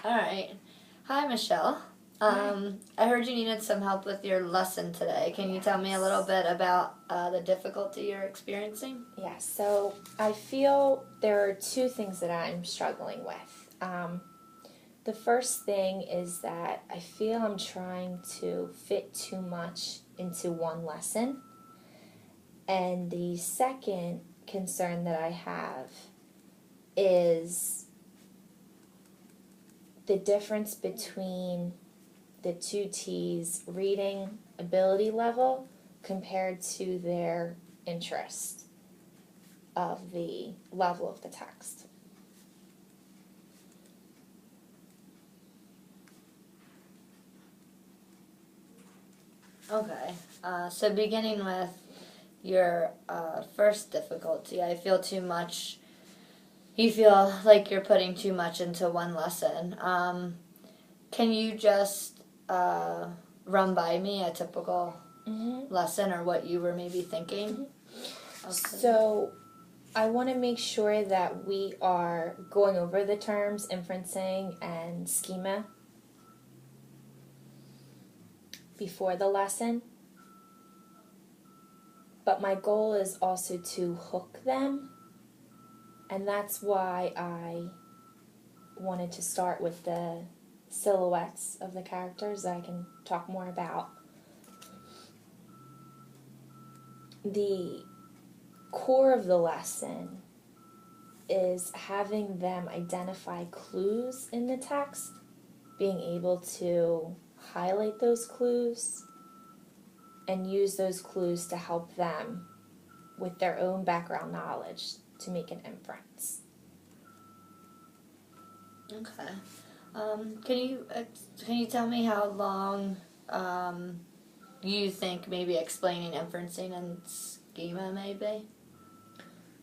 All right. Hi, Michelle. I heard you needed some help with your lesson today. Can you tell me a little bit about the difficulty you're experiencing? Yes, so I feel there are two things that I'm struggling with. The first thing is that I feel I'm trying to fit too much into one lesson. And the second concern that I have is the difference between the two T's reading ability level compared to their interest of the level of the text. Okay. So beginning with your first difficulty, I feel too much. You feel like you're putting too much into one lesson. Can you just run by me a typical lesson or what you were maybe thinking? Okay. So I want to make sure that we are going over the terms inferencing and schema before the lesson. But my goal is also to hook them, and that's why I wanted to start with the silhouettes of the characters that I can talk more about. The core of the lesson is having them identify clues in the text, being able to highlight those clues and use those clues to help them with their own background knowledge to make an inference. Okay. Can you tell me how long you think maybe explaining inferencing and schema may be?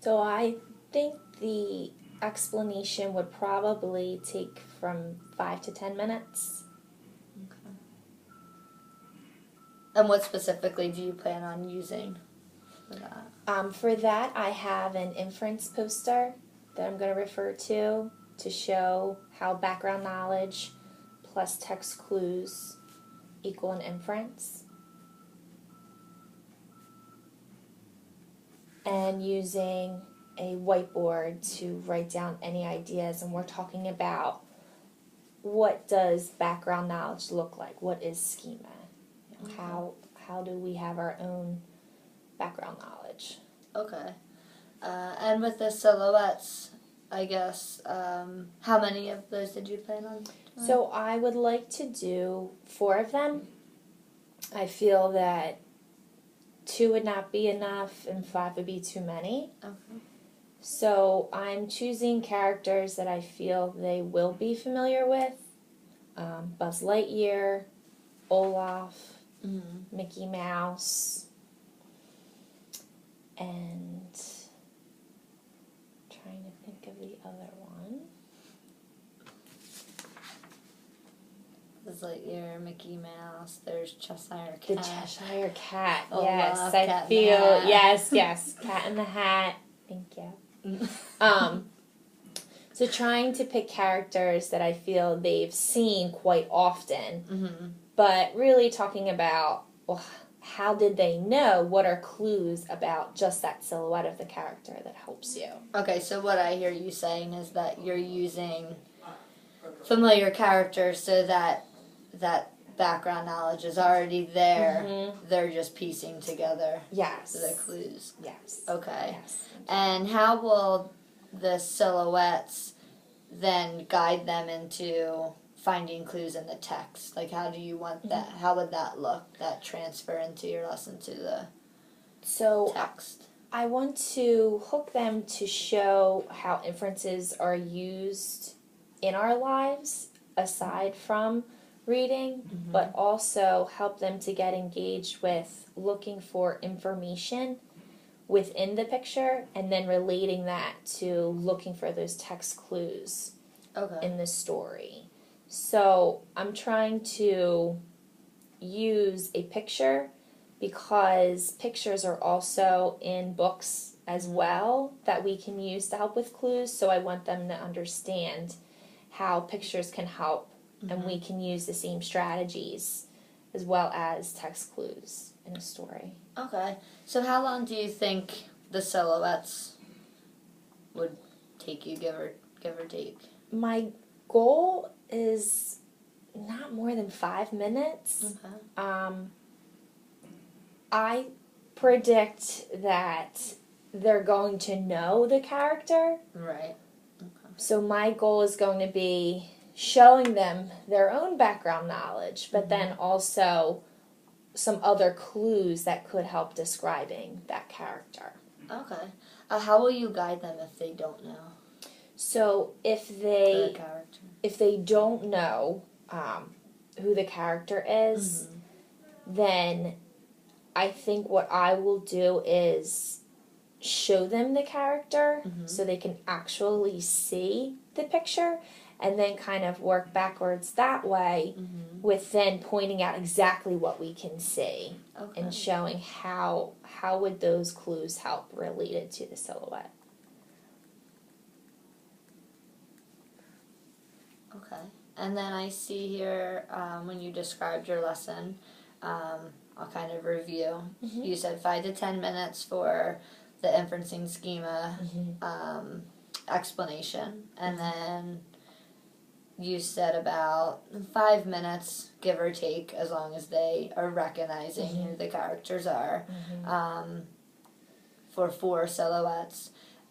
So I think the explanation would probably take from 5 to 10 minutes. Okay. And what specifically do you plan on using for that? For that, I have an inference poster that I'm going to refer to show how background knowledge plus text clues equal an inference. And using a whiteboard to write down any ideas, and we're talking about what does background knowledge look like? What is schema? Okay. How do we have our own background knowledge? Okay. And with the silhouettes, I guess, how many of those did you plan on doing? So I would like to do 4 of them. I feel that 2 would not be enough and 5 would be too many. Okay. So I'm choosing characters that I feel they will be familiar with. Buzz Lightyear, Olaf, Mickey Mouse, and trying to think of the other one. Buzz Lightyear, Mickey Mouse, there's Cheshire Cat. The Cheshire Cat, Olaf, yes. Cat I in feel, the Hat. yes, Cat in the Hat. Thank you. So trying to pick characters that I feel they've seen quite often, but really talking about, well, how did they know? What are clues about just that silhouette of the character that helps you? Okay, so what I hear you saying is that you're using familiar characters so that that background knowledge is already there. They're just piecing together Yes. the clues. Yes. Okay. Yes. And how will the silhouettes then guide them into finding clues in the text? Like, how do you want that? How would that look? That transfer into your lesson to the text? I want to hook them to show how inferences are used in our lives aside from reading, but also help them to get engaged with looking for information within the picture and then relating that to looking for those text clues in the story. So I'm trying to use a picture because pictures are also in books as well that we can use to help with clues. So I want them to understand how pictures can help, and we can use the same strategies as well as text clues in a story. Okay. So how long do you think the silhouettes would take you, give or take? My goal is not more than 5 minutes. Okay. I predict that they're going to know the character. Right. So my goal is going to be showing them their own background knowledge, but then also some other clues that could help describing that character. Okay. How will you guide them if they don't know So if the character? they don't know who the character is, then I think what I will do is show them the character so they can actually see the picture, and then kind of work backwards that way with then pointing out exactly what we can see and showing how would those clues help related to the silhouette. Okay. And then I see here when you described your lesson, I'll kind of review. You said 5 to 10 minutes for the inferencing schema explanation, and then you said about 5 minutes, give or take, as long as they are recognizing who the characters are, for 4 silhouettes.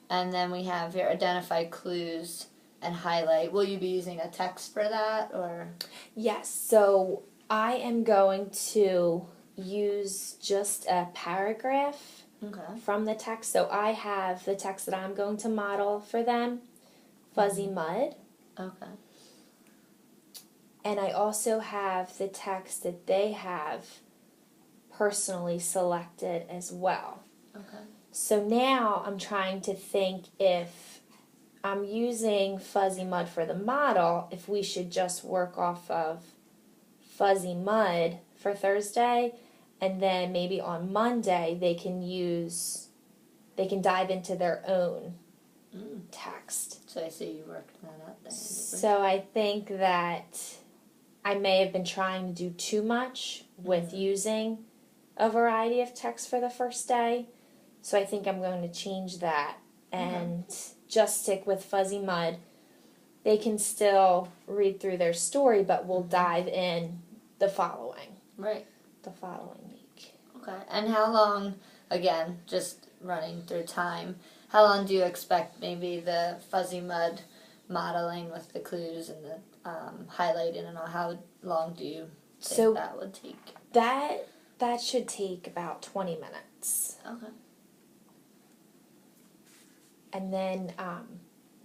And then we have here identify clues and highlight. Will you be using a text for that, or? Yes, so I am going to use just a paragraph from the text. So I have the text that I'm going to model for them, Fuzzy Mud. Okay. And I also have the text that they have personally selected as well. Okay. So now I'm trying to think, if I'm using Fuzzy Mud for the model, if we should just work off of Fuzzy Mud for Thursday, and then maybe on Monday they can dive into their own text. So I see you worked that out then. So I think that I may have been trying to do too much with using a variety of text for the first day. So I think I'm going to change that and just stick with Fuzzy Mud. They can still read through their story, but we'll dive in the following week. Okay. And how long, again, just running through time, how long do you expect maybe the Fuzzy Mud modeling with the clues and the highlighting and all, how long do you think that would take? That should take about 20 minutes. Okay. And then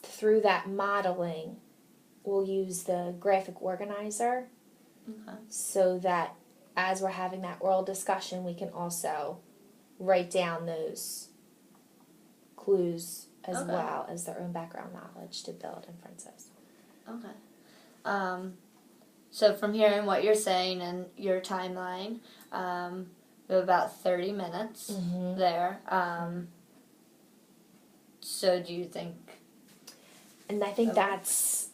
through that modeling, we'll use the graphic organizer so that as we're having that oral discussion, we can also write down those clues as well as their own background knowledge to build inferences. Okay. So from hearing what you're saying and your timeline, we have about 30 minutes there. So do you think? And I think that's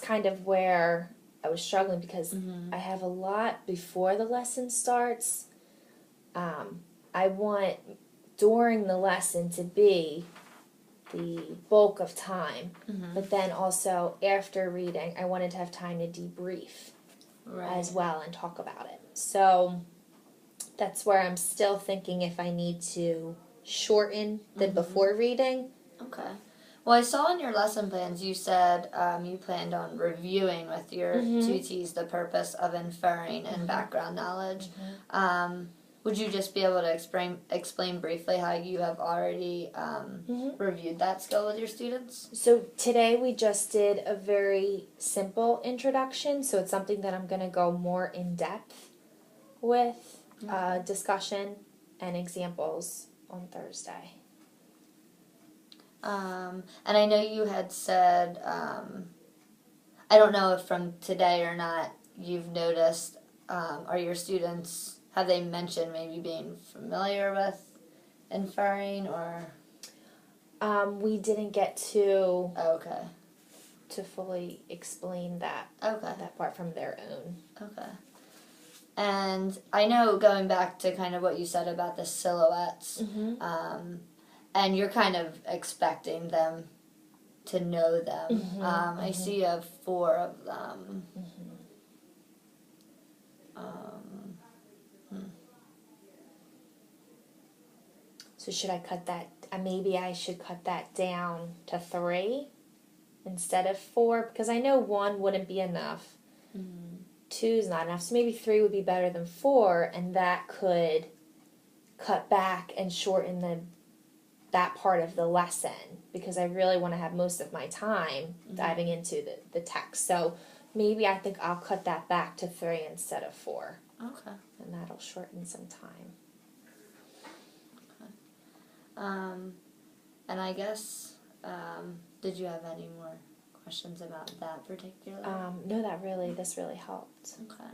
kind of where I was struggling, because I have a lot before the lesson starts. I want during the lesson to be the bulk of time, but then also after reading, I wanted to have time to debrief as well and talk about it. So that's where I'm still thinking if I need to shorten the before reading. Okay. Well, I saw in your lesson plans you said you planned on reviewing with your tutees the purpose of inferring and background knowledge. Would you just be able to explain briefly how you have already reviewed that skill with your students? So today we just did a very simple introduction, so it's something that I'm going to go more in depth with discussion and examples on Thursday. And I know you had said, I don't know if from today or not you've noticed, are your students, have they mentioned maybe being familiar with inferring, or? We didn't get to to fully explain that Okay. that part from their own. Okay. And I know, going back to kind of what you said about the silhouettes, and you're kind of expecting them to know them. I see you have 4 of them. So should I cut that? Maybe I should cut that down to 3 instead of 4, because I know 1 wouldn't be enough. 2 is not enough, so maybe 3 would be better than 4, and that could cut back and shorten that part of the lesson, because I really want to have most of my time diving into the text. So maybe I think I'll cut that back to 3 instead of 4. Okay. And that'll shorten some time. And I guess, did you have any more questions about that particular? No, this really helped. Okay.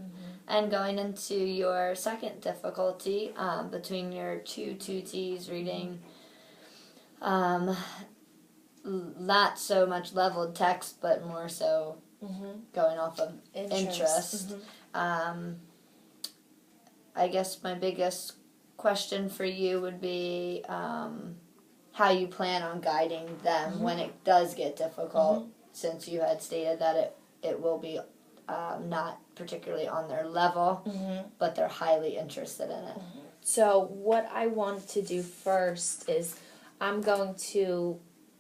And going into your second difficulty, between your 2 2Ts reading, not so much leveled text, but more so going off of interest. I guess my biggest question for you would be how you plan on guiding them when it does get difficult, since you had stated that it will be not particularly on their level, but they're highly interested in it. So what I want to do first is I'm going to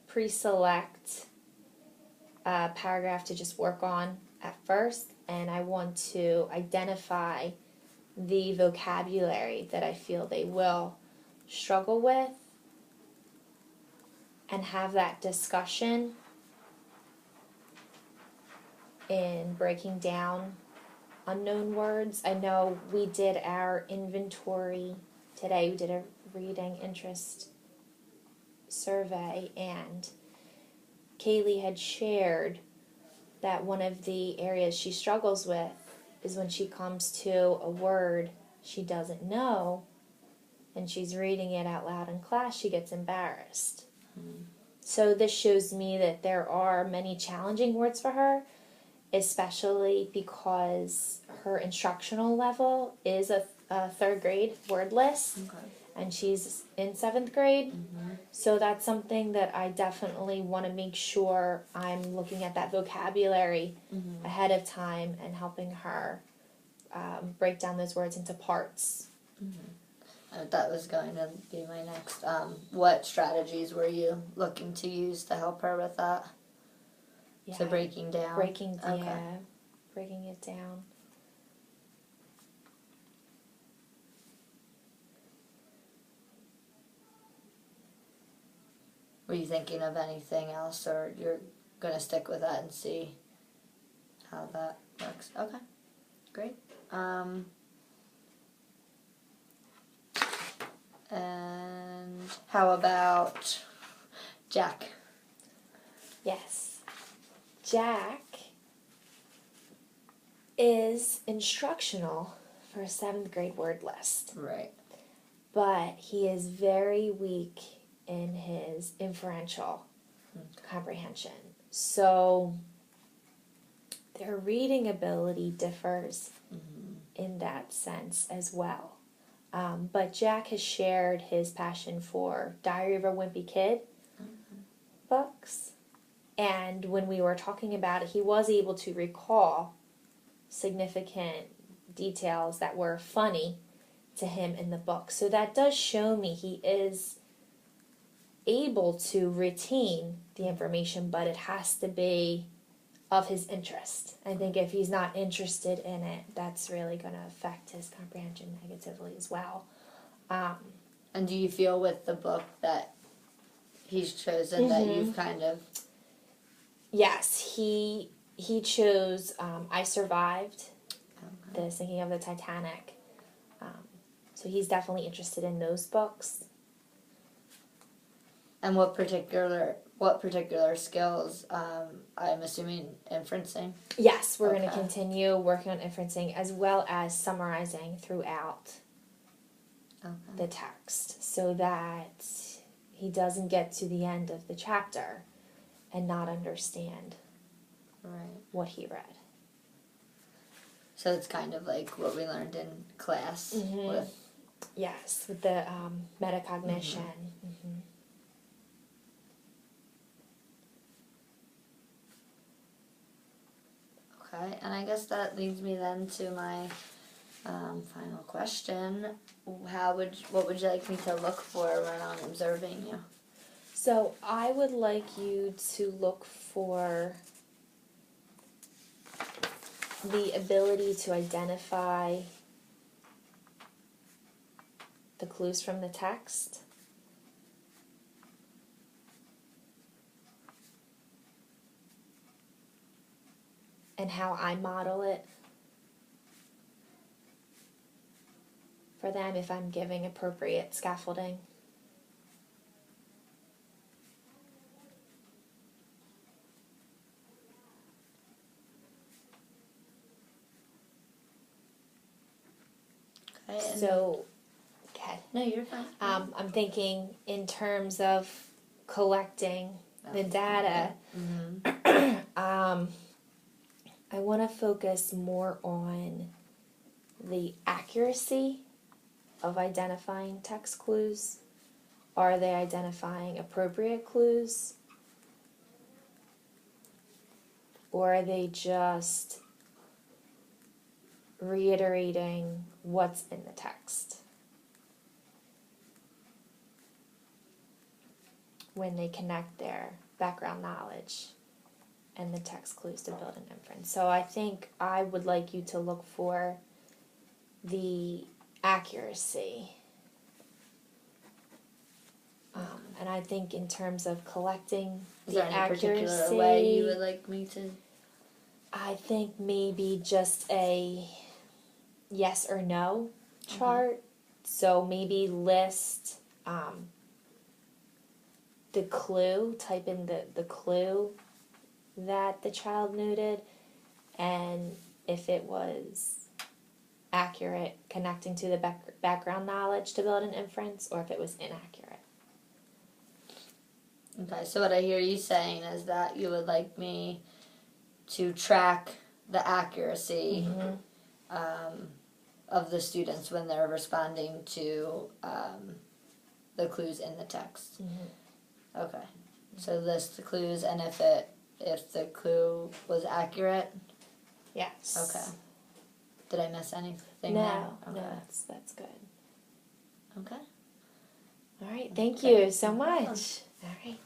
pre-select a paragraph to just work on at first, and I want to identify the vocabulary that I feel they will struggle with and have that discussion in breaking down unknown words. I know we did our inventory today. We did a reading interest survey, and Kaylee had shared that one of the areas she struggles with is when she comes to a word she doesn't know and she's reading it out loud in class, she gets embarrassed. So this shows me that there are many challenging words for her, especially because her instructional level is a 3rd grade word list. And she's in 7th grade. So that's something that I definitely want to make sure I'm looking at that vocabulary ahead of time and helping her break down those words into parts. That was going to be my next. What strategies were you looking to use to help her with that? Yeah. So breaking down? Breaking it down. Were you thinking of anything else, or you're going to stick with that and see how that works? Okay, great. And how about Jack? Yes. Jack is instructional for a 7th grade word list. Right. But he is very weak in his inferential comprehension. So their reading ability differs in that sense as well. But Jack has shared his passion for Diary of a Wimpy Kid books. And when we were talking about it, he was able to recall significant details that were funny to him in the book. So that does show me he is able to retain the information, but it has to be of his interest. I think if he's not interested in it, that's really going to affect his comprehension negatively as well. And do you feel with the book that he's chosen that you've kind of... Yes, he chose I Survived, the Sinking of the Titanic. So he's definitely interested in those books. And what particular skills? I'm assuming inferencing. Yes, we're going to continue working on inferencing as well as summarizing throughout the text, so that he doesn't get to the end of the chapter and not understand what he read. So it's kind of like what we learned in class with. Yes, with the metacognition. Okay, and I guess that leads me then to my final question. What would you like me to look for when I'm observing you? So I would like you to look for the ability to identify the clues from the text. And how I model it for them if I'm giving appropriate scaffolding. Okay, So, okay. no, you're fine. I'm thinking in terms of collecting the data. I want to focus more on the accuracy of identifying text clues. Are they identifying appropriate clues? Or are they just reiterating what's in the text when they connect their background knowledge and the text clues to build an inference? So I think I would like you to look for the accuracy. And I think in terms of collecting Is the there any accuracy, particular way you would like me to? I think maybe just a yes or no chart. So maybe list the clue, type in the clue that the child noted, and if it was accurate, connecting to the background knowledge to build an inference, or if it was inaccurate. Okay, so what I hear you saying is that you would like me to track the accuracy of the students when they're responding to the clues in the text. Okay, so list the clues, and if the clue was accurate. Yes. Okay. Did I miss anything? No, there? Okay. no, that's good. Okay. All right, thank you so much. All right.